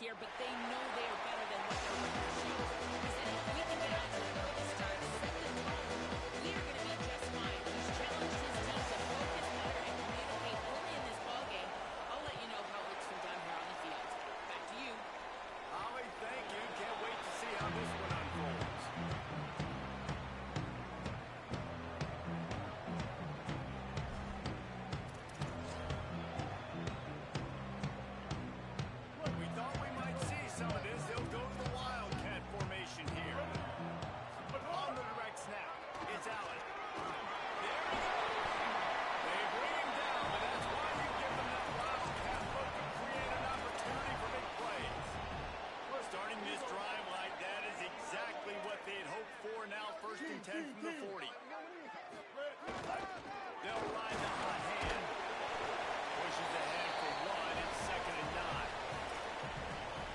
here, but they know they are better than what their record shows. He said, if we can get out to an early start, set the tone, we are going to be just fine. He's challenged his team to focus better and communicate early in this ballgame. I'll let you know how it looks from down here on the field. Back to you. Holly, thank you. Can't wait to see how this one unfolds. We thought we might see some of this. They'll go to the Wildcat formation here. On the direct snap, it's Allen. There he goes. They bring him down, but that's why you give them that Wildcat look to create an opportunity for big plays. Starting this drive like that is exactly what they had hoped for. Now 1st and 10 from the 40. They'll ride the hot hand. Pushes ahead for one. It's 2nd and 9.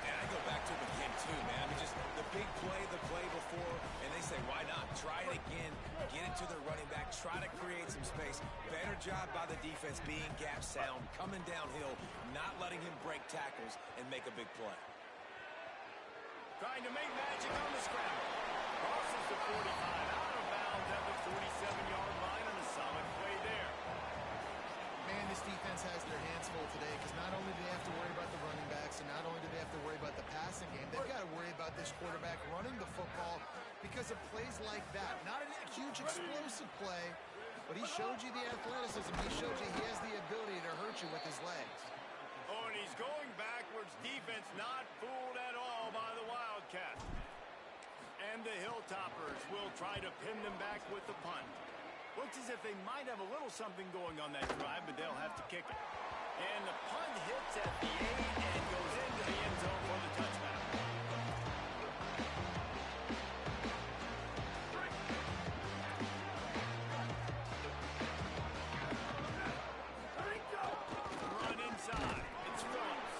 And I go back to it with him too, man. I mean, just the big play, the play before, and they say, why not? Try it again, get it to their running back, try to create some space. Better job by the defense being gap sound, coming downhill, not letting him break tackles and make a big play. Trying to make magic on the scramble. Crosses the 45, out of bounds at the 47-yard line, and a solid play there. Man, this defense has their hands full today because not only do they have to worry about the running backs and not only do they have to worry about the passing game, they've got to worry about this quarterback running the football because of plays like that. Not a huge explosive play, but he showed you the athleticism. He showed you he has the ability to hurt you with his legs. Oh, and he's going backwards. Defense not fooled at all by the Wildcat. And the Hilltoppers will try to pin them back with the punt. Looks as if they might have a little something going on that drive, but they'll have to kick it. And the punt hits at the 8 and goes into the end zone for the touchdown. Run inside. It's Phillips.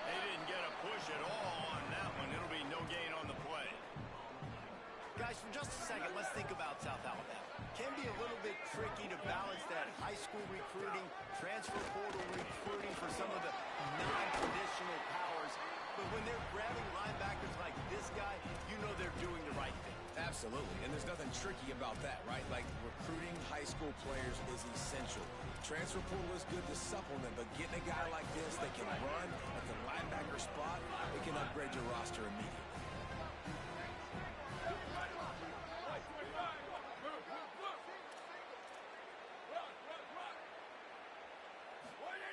They didn't get a push at all on that one. It'll be no gain on the play. Guys, for just a second, let's think about South Alabama. Can be a little bit tricky to balance that high school recruiting, transfer portal recruiting for some of the non-traditional powers. But when they're grabbing linebackers like this guy, you know they're doing the right thing. Absolutely, and there's nothing tricky about that, right? Like, recruiting high school players is essential. Transfer portal is good to supplement, but getting a guy like this that can run at the linebacker spot, it can upgrade your roster immediately.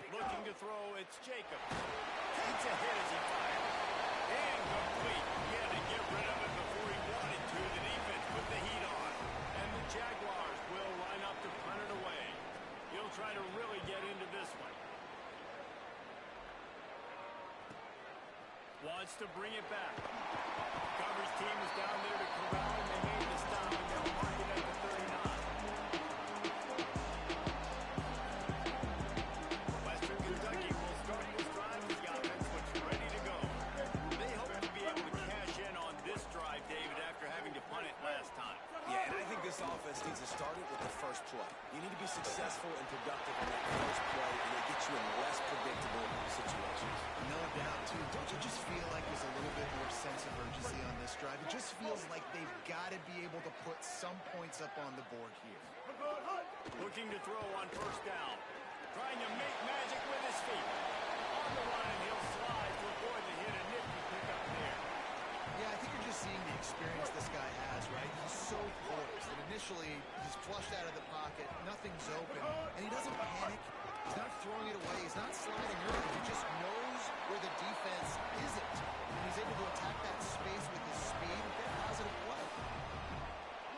Looking to throw, it's Jacobs. Takes a hit as he fires. Incomplete. He had to get rid of it before he wanted to. The defense put the heat on. And the Jaguars will line up to punt it away. He'll try to really get into this one. Wants to bring it back. Coverage team is down there to corral him. They made the stop and they'll mark it at the 39. Kentucky will start this drive with the offense looks ready to go. They hope to be able to cash in on this drive, David, after having to punt it last time. Yeah, and I think this offense needs to start it with the first play. You need to be successful and productive on that first play, and it'll get you in less predictable situations. No doubt, too. Don't you just feel like there's a little bit more sense of urgency on this drive? It just feels like they've got to be able to put some points up on the board here. Looking to throw on 1st down. Trying to make magic with his feet. On the run, and he'll slide to avoid the hit. A nifty pickup there. Yeah, I think you're just seeing the experience this guy has, right? He's so poised. And initially, he's flushed out of the pocket. Nothing's open. And he doesn't panic. He's not throwing it away. He's not sliding early. He just knows where the defense isn't. And he's able to attack that space with his speed and get positive play.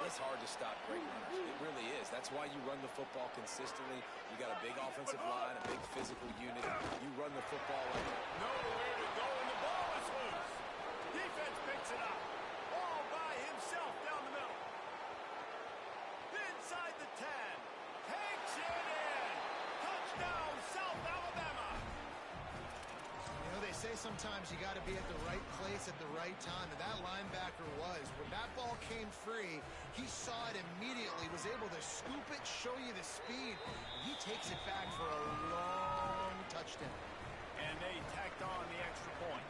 It's hard to stop great runners. It really is. That's why you run the football consistently. You got a big offensive line, a big physical unit. You run the football like that. Nowhere to go, and the ball is loose. Defense picks it up. All by himself down the middle. Inside the 10. Takes it in. Touchdown, South Alabama. You know, they say sometimes you got to be at the right place at the right time, and that linebacker was. When that ball came free, he saw it immediately, was able to scoop it, show you the speed. He takes it back for a long touchdown. And they tacked on the extra point.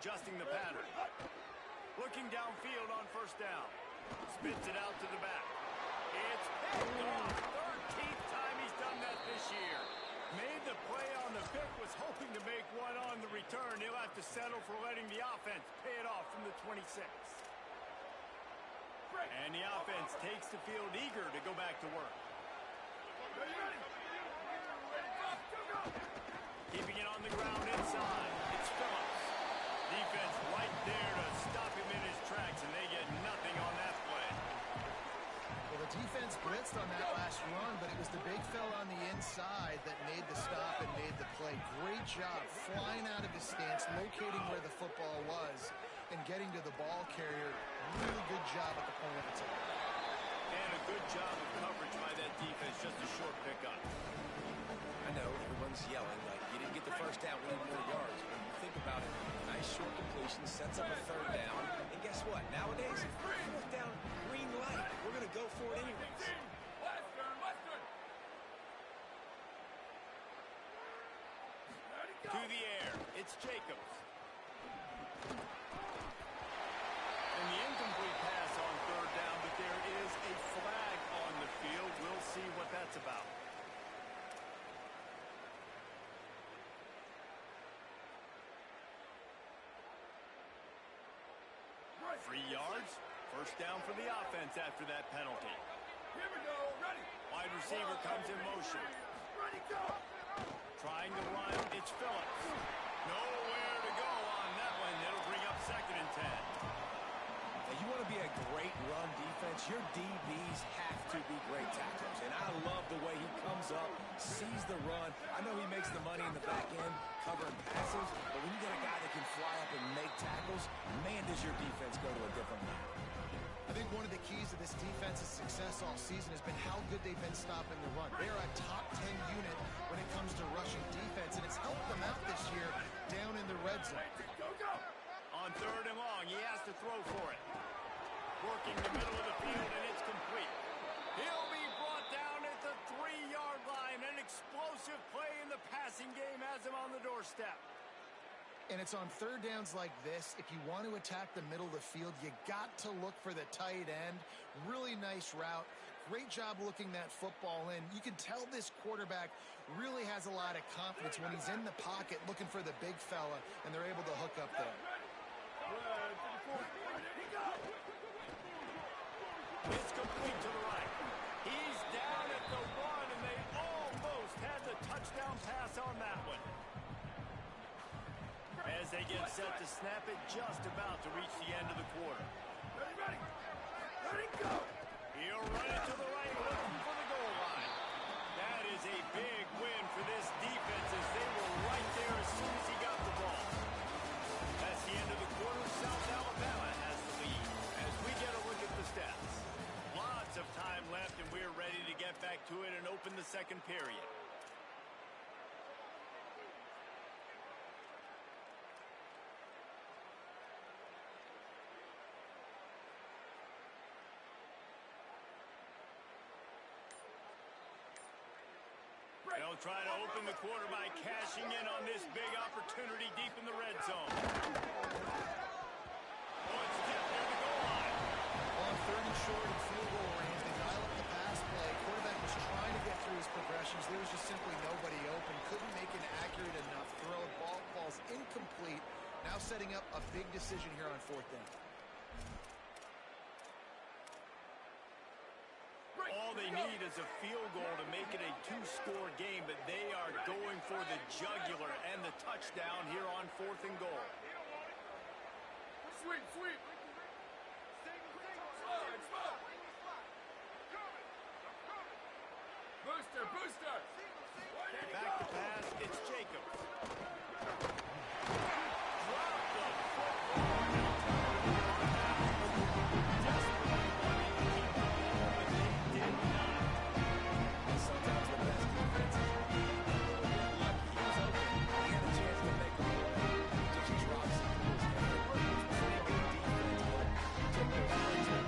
adjusting the pattern. Looking downfield on first down. Spits it out to the back. It's picked off. 13th time he's done that this year. Made the play on the pick, was hoping to make one on the return. He'll have to settle for letting the offense pay it off from the 26. And the offense takes the field eager to go back to work. Keeping it on the ground inside. It's Phillips. Defense right there to stop him in his tracks, and they get nothing on that play. Well, the defense blitzed on that last run, but it was the big fella on the inside that made the stop and made the play. Great job flying out of his stance, locating where the football was, and getting to the ball carrier. Really good job at the point of attack. And a good job of coverage by that defense, just a short pickup. I know everyone's yelling like you didn't get the first down, we need more yards. When you think about it, a nice short completion sets up a third down. And guess what? Nowadays, fourth down, green light. We're going to go for it anyways. To the air, it's Jacobs. And the incomplete pass on third down, but there is a flag on the field. We'll see what that's about. Three yards. First down for the offense after that penalty. Here we go. Ready. Wide receiver comes in motion. Ready, go. Trying to run. It's Phillips. Nowhere to go on that one. It'll bring up 2nd and 10. Now, you want to be a great run defense, your DBs have to be great tacklers. And I love the way he comes up, sees the run. I know he makes the money in the back end, covering passes, but when you get a guy that can fly up and make tackles, man, does your defense go to a different level. I think one of the keys to this defense's success all season has been how good they've been stopping the run. They're a top 10 unit when it comes to rushing defense, and it's helped them out this year down in the red zone. Go, go. On third and long, he has to throw for it. Working the middle of the field, and it's complete. He'll be brought down at the 3-yard line. An explosive play in the passing game has him on the doorstep. And it's on third downs like this. If you want to attack the middle of the field, you got to look for the tight end. Really nice route. Great job looking that football in. You can tell this quarterback really has a lot of confidence when he's in the pocket looking for the big fella, and they're able to hook up there. It's complete to the right. He's down at the 1, and they almost had the touchdown pass on that one. As they get set to snap it, just about to reach the end of the quarter. Ready, ready. Ready, go. He'll run it to the right, looking for the goal line. That is a big win for this defense as they were right there as soon as he got the ball. That's the end of the quarter. South Alabama has the lead. As we get a look at the stats. Lots of time left, and we're ready to get back to it and open the second period. They'll try to open the quarter by cashing in on this big opportunity deep in the red zone. Oh, it's tipped near the goal line. On 30 short and field goal range, they dial up the pass play. Quarterback was trying to get through his progressions. There was just simply nobody open. Couldn't make an accurate enough throw. Ball falls incomplete. Now setting up a big decision here on 4th down. All they need is a field goal to make it a 2-score game, but they are going for the jugular and the touchdown here on 4th and goal. Sweep, sweep. Slide, slide. Booster, booster. Back to pass, it's Jacobs. Drop the football. Sometimes the best defense is lucky. He was open. He had a chance to make a play. Just drops it. Pretty good defense, but took the penalty.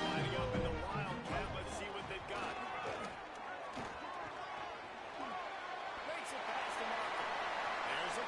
Lining up in the Wildcat. Let's see what they've got. Makes it past the marker. There's a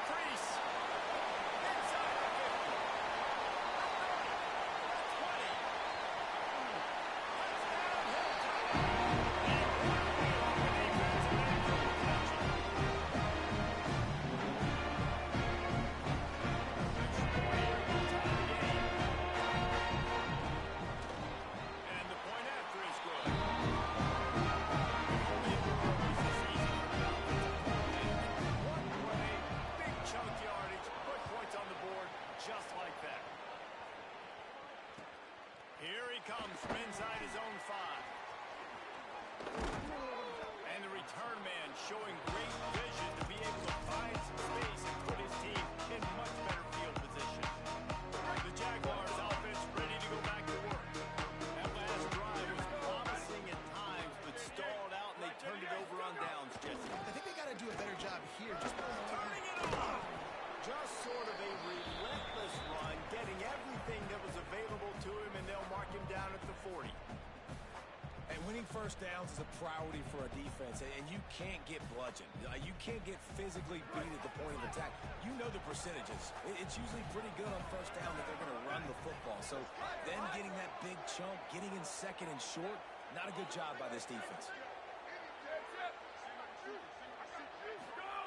comes from inside his own 5. And the return man showing great vision to be able to find some space and put his team in much better field position. The Jaguars offense ready to go back to work. That last drive was promising at times, but stalled out, and they turned it over on downs, Jesse. I think they got to do a better job here. Just Turning it on! Just sort of a relentless run, getting everything that was available to him, and they'll mark him down at the 40. And winning first downs is a priority for a defense, and you can't get bludgeoned. You can't get physically beat at the point of attack. You know the percentages. It's usually pretty good on first down that they're going to run the football. So then getting that big chunk, getting in second and short, not a good job by this defense.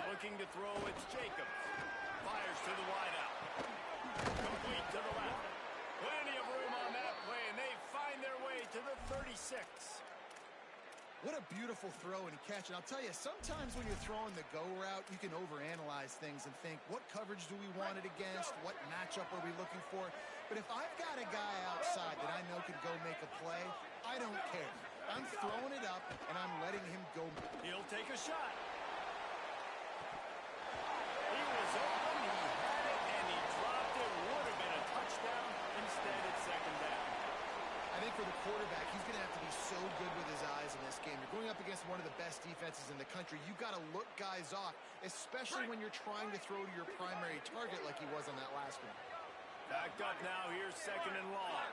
Looking to throw, it's Jacobs. Fires to the wideout. Complete to the left. Plenty of room on that play, and they find their way to the 36. What a beautiful throw and catch. And I'll tell you, sometimes when you're throwing the go route, you can overanalyze things and think, what coverage do we want it against? What matchup are we looking for? But if I've got a guy outside that I know can go make a play, I don't care. I'm throwing it up, and I'm letting him go. He'll take a shot. He was open, he had it, and he dropped it. Would have been a touchdown. Instead, it's second down. I think for the quarterback, he's going to have to be so good with his eyes in this game. You're going up against one of the best defenses in the country. You've got to look guys off, especially when you're trying to throw to your primary target like he was on that last one. Backed up now. Here's second and long.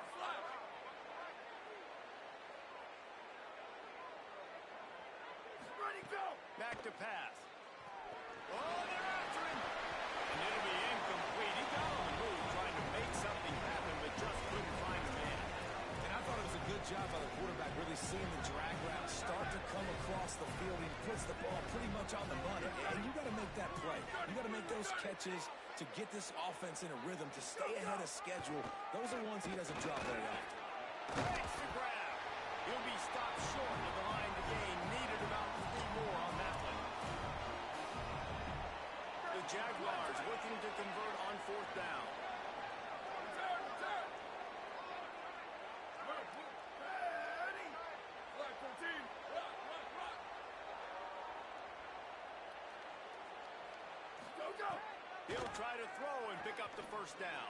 Ready, go! Back to pass. Oh, they're after him. And it'll be incomplete. He got on the move trying to make something happen, but just couldn't find the man. And I thought it was a good job by the quarterback, really seeing the drag route start to come across the field. He puts the ball pretty much on the money, and you got to make that play. You got to make those catches to get this offense in a rhythm, to stay ahead of schedule. Those are ones he doesn't drop very often. Takes the grab. He'll be stopped short of the line to gain. Needed about 3 more on that one. The Jaguars looking to convert on 4th down. Return! Ready! Flag 14! Rock! Go! He'll try to throw and pick up the first down.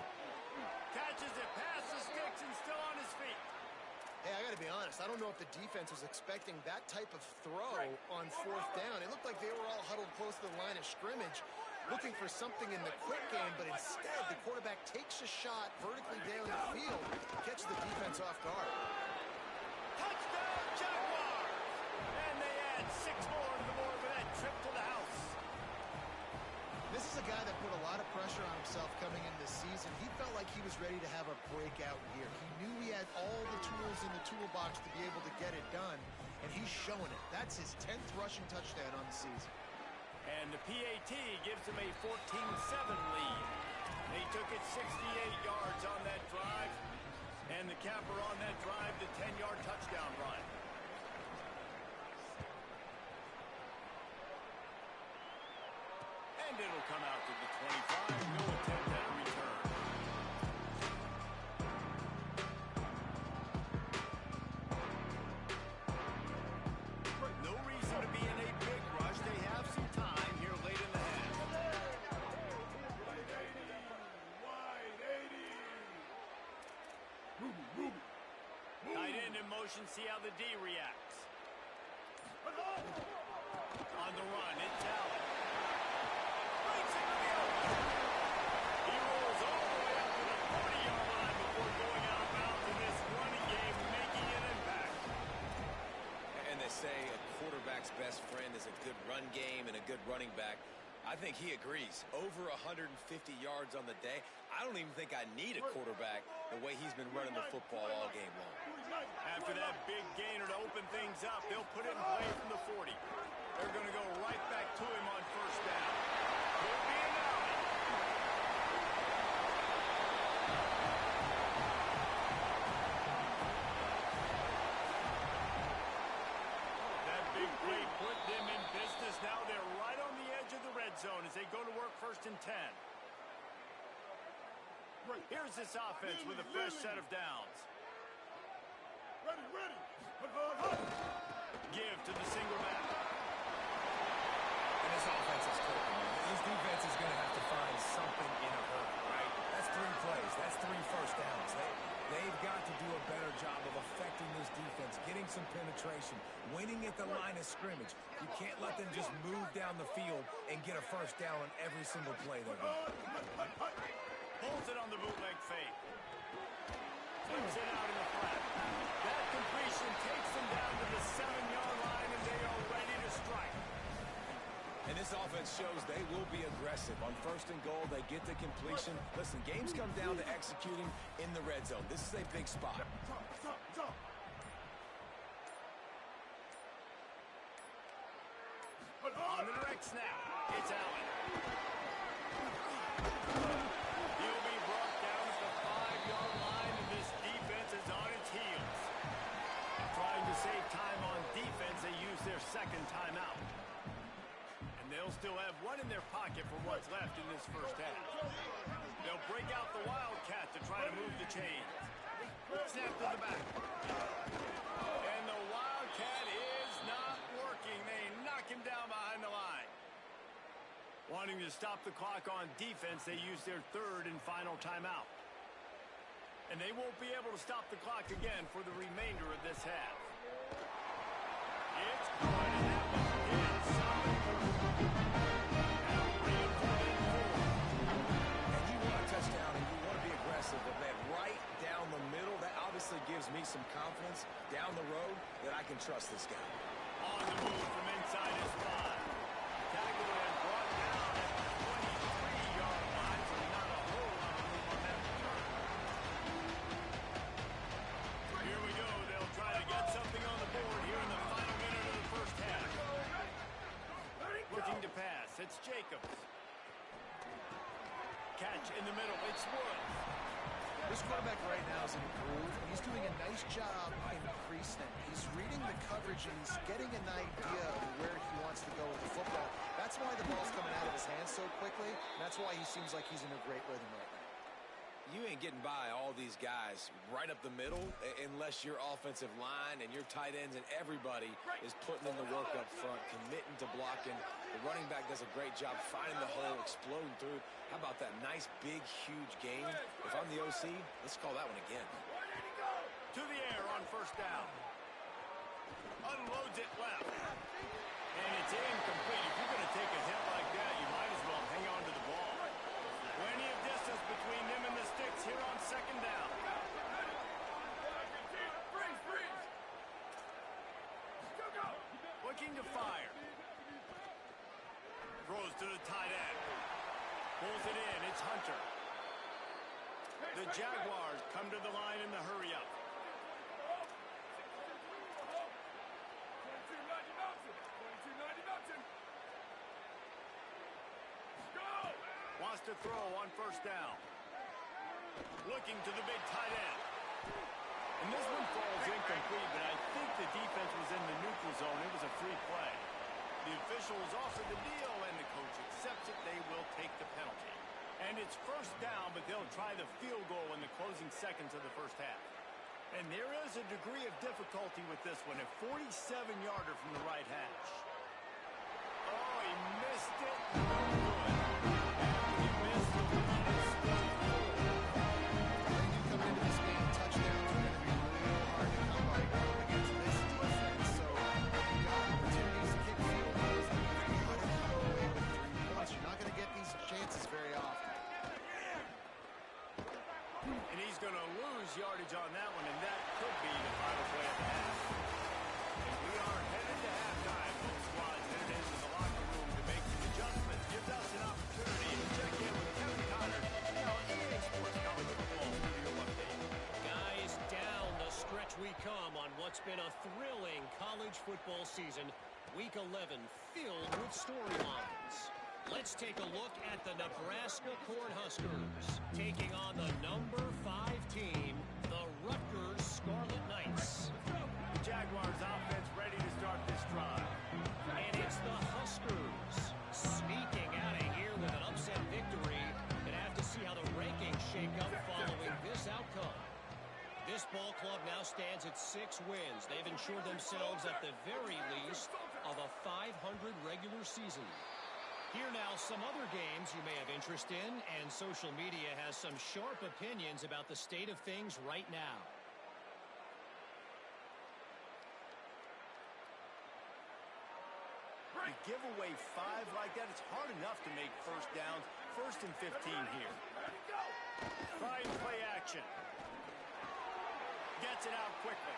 Catches it past the sticks and still on his feet. Hey, I got to be honest. I don't know if the defense was expecting that type of throw on 4th down. It looked like they were all huddled close to the line of scrimmage, looking for something in the quick game, but instead the quarterback takes a shot vertically down the field, catches the defense off guard. Touchdown, Jaguars! And they add 6 more to the board for that trip to the house. This is a guy that put a lot of pressure on himself coming into this season. He felt like he was ready to have a breakout year. He knew he had all the tools in the toolbox to be able to get it done, and he's showing it. That's his 10th rushing touchdown on the season. And the PAT gives them a 14-7 lead. They took it 68 yards on that drive, and the capper on that drive, the 10-yard touchdown run. And it'll come out to the 25. No attempt at a return. No reason to be in a big rush. They have some time here late in the half. Wide 80! Tight end in motion. See how the D reacts. On the run, it's Allen. Breaks into the open. He rolls all the way up to the 40-yard line before going out of bounds in this running game, making an impact. And they say a quarterback's best friend is a good run game and a good running back. I think he agrees. Over 150 yards on the day. I don't even think I need a quarterback the way he's been running the football all game long. After that big gainer to open things up, they'll put it in play from the 40. They're going to go right back to him on first down. Could be an alley. That big play put them in business. Now they're right on the edge of the red zone as they go to work first and 10. Here's this offense with a fresh set of downs. Ready, ready. Hut, hut, hut. Give to the single back. And this offense is clicking, man. This defense is going to have to find something in a hurry, right? That's 3 plays. That's 3 first downs. They've got to do a better job of affecting this defense, getting some penetration, winning at the line of scrimmage. You can't let them just move down the field and get a first down on every single play they run. Holds it on the bootleg fake. Flips it out in the flat. That completion takes them down to the 7-yard line, and they are ready to strike. And this offense shows they will be aggressive. On 1st and goal, they get the completion. Listen, games come down to executing in the red zone. This is a big spot. On the direct snap, it's Allen. He'll be brought down at the 5-yard line, and this defense is on its heels. Trying to save time on defense, they use their 2nd timeout. They'll still have one in their pocket for what's left in this first half. They'll break out the Wildcat to try to move the chains. Snap to the back. And the Wildcat is not working. They knock him down behind the line. Wanting to stop the clock on defense, they use their 3rd and final timeout. And they won't be able to stop the clock again for the remainder of this half. It's good, and that was inside. Touchdown, and you want to be aggressive, but man, right down the middle, that obviously gives me some confidence down the road that I can trust this guy. On the move from inside his 5. Tackled and brought down at the 23-yard line, so not a whole lot of room on that return. Here we go. They'll try to get something on the board here in the final minute of the first half. Looking to pass. It's Jacobs. Catch in the middle. It's Woods. This quarterback right now is in a groove, and he's doing a nice job increasing it. He's reading the coverage, and he's getting an idea of where he wants to go with the football. That's why the ball's coming out of his hands so quickly, and that's why he seems like he's in a great rhythm right now. You ain't getting by all these guys right up the middle unless your offensive line and your tight ends and everybody is putting in the work up front, committing to blocking. The running back does a great job finding the hole, exploding through. How about that nice, big, huge game? If I'm the OC, let's call that one again. To the air on 1st down. Unloads it left. And it's incomplete. If you're going to take a hit like that, you might as well hang on to the ball. Plenty of distance between them and the sticks here on 2nd down. Looking to fire. Throws to the tight end. Pulls it in. It's Hunter. The Jaguars come to the line in the hurry-up. Wants to throw on 1st down. Looking to the big tight end. And this one falls incomplete, but I think the defense was in the neutral zone. It was a free play. The official is also the deal, and the coach accepts it. They will take the penalty. And it's 1st down, but they'll try the field goal in the closing seconds of the first half. And there is a degree of difficulty with this one, a 47-yarder from the right hash. Oh, he missed it. No good. He missed the one. It's still 4. When you come into this game, touchdowns are going to be real hard to come by against this defense. So you got opportunities to kick field goals, but you've got to come away with 3 points. You're not going to get these chances very often. And he's going to lose yardage on that one, and that could be the final play of the half. And we are headed to halftime. Both squads headed into the locker room to make some adjustments. Gives us an opportunity to check in with Kevin Connor, now EA Sports College Football Studio Update. Guys, down the stretch we come on what's been a thrilling college football season. Week 11 filled with storylines. Let's take a look at the Nebraska Cornhuskers taking on the number 5 team, the Rutgers Scarlet Knights. The Jaguars offense ready to start this drive. And it's the Huskers sneaking out of here with an upset victory. Gonna have to see how the rankings shake up following this outcome. This This ball club now stands at 6 wins. They've ensured themselves at the very least of a 500 regular season. Here now some other games you may have interest in, and social media has some sharp opinions about the state of things right now. You give away 5 like that, it's hard enough to make first downs. 1st and 15 here. Try and play action. Gets it out quickly.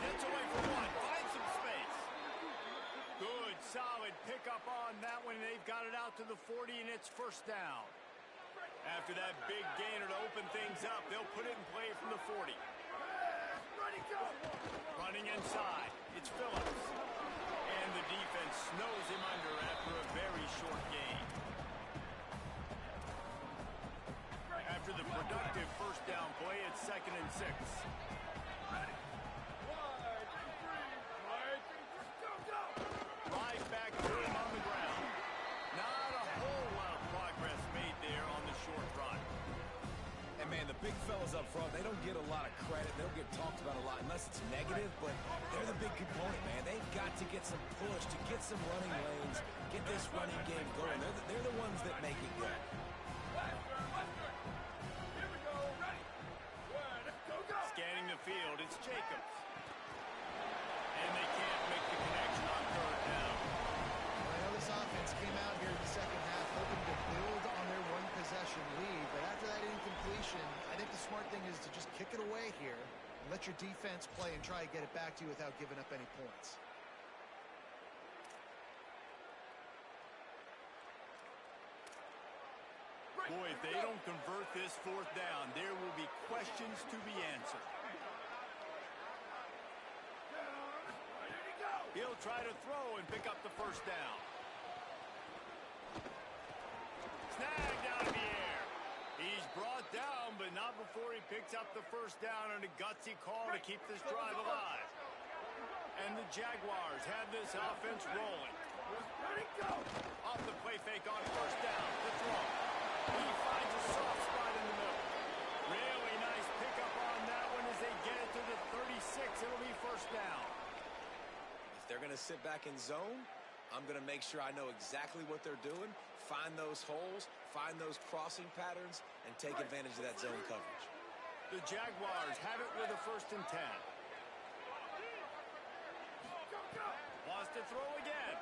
Gets away from 1. Finds some space. Good, solid pickup on that one. They've got it out to the 40, and it's first down. After that big gainer to open things up, they'll put it in play from the 40. Running inside. It's Phillips. And the defense snows him under after a very short gain. After the productive first down play, it's 2nd and 6. Right back to him on the ground. Not a whole lot of progress made there on the short run. And, man, the big fellas up front, they don't get a lot of credit. They don't get talked about a lot unless it's negative, but they're the big component, man. They've got to get some push, to get some running lanes, get this running game going. They're the ones that make it go. Scanning the field, it's Jacobs. And they can't make the connection on 3rd down. Well, I know this offense came out here in the second half hoping to build on their one-possession lead, but after that incompletion, I think the smart thing is to just kick it away here and let your defense play and try to get it back to you without giving up any points. Boy, if they don't convert this 4th down, there will be questions to be answered. He'll try to throw and pick up the first down. Snagged out of the air. He's brought down, but not before he picks up the first down on a gutsy call to keep this drive alive. And the Jaguars have this offense rolling. Off the play fake on first down. The throw. He finds a soft spot in the middle. Really nice pickup on that one as they get it to the 36. It'll be first down. If they're going to sit back in zone, I'm going to make sure I know exactly what they're doing, find those holes, find those crossing patterns, and take advantage of that zone coverage. The Jaguars have it with a 1st and 10. Wants to throw again.